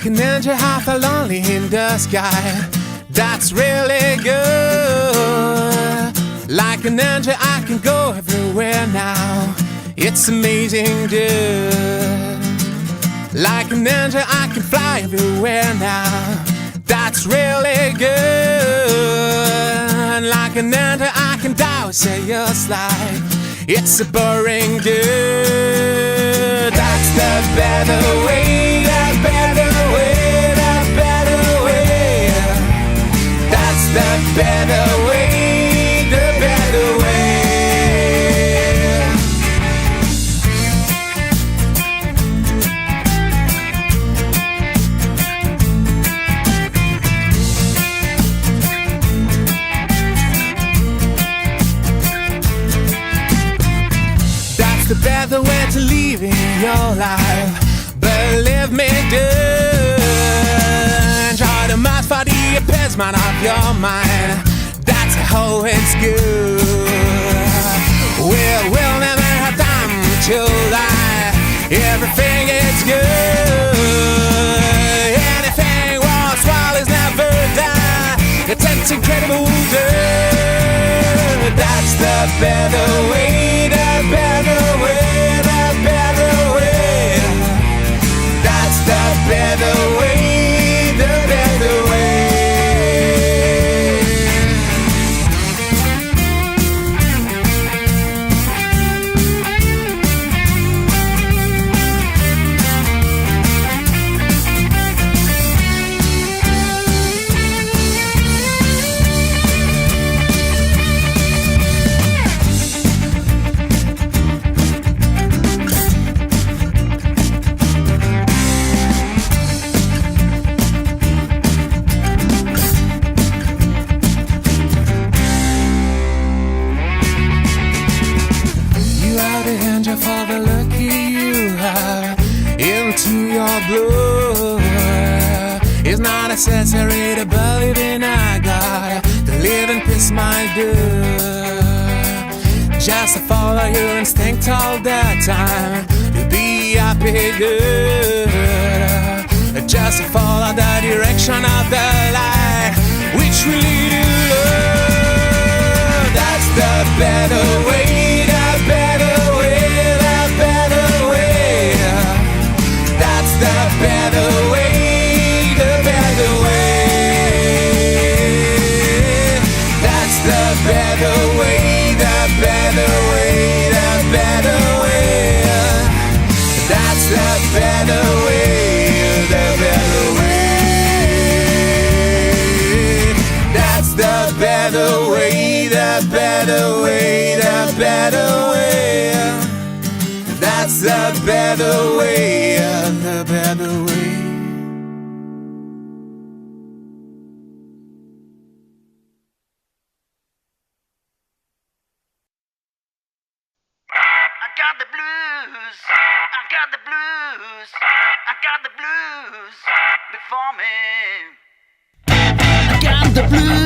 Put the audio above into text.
Like an angel half lonely in the sky. That's really good. Like an angel I can go everywhere now. It's amazing, dude. Like an angel I can fly everywhere now. That's really good. Like an angel I can die with serious life. It's a boring dude. That's the better way, the better way, the better way. That's the better way, the better way. The better way to live in your life. Believe me, dude. Enjoy the most for the appeasement of your mind. That's how it's good. We'll never have time to lie. Everything is good. Anything worthwhile is never done. It's incredible, dude. That's the better way, the better way, the better way. That's the better way, the better way. For the lucky you have into your blood. It's not necessary to believe in a God to live in peace, my dude. Just to follow your instinct all the time, to be happy, good. Just to follow the direction of the light, which will lead you love. That's the better way, the better way. The better way, the better way. That's the better way, the better way, the better way. That's the better way, the better way. That's the better way, the better way, the better way. That's the better way, the better way. I got the blues, I got the blues, I got the blues before me. I got the blues.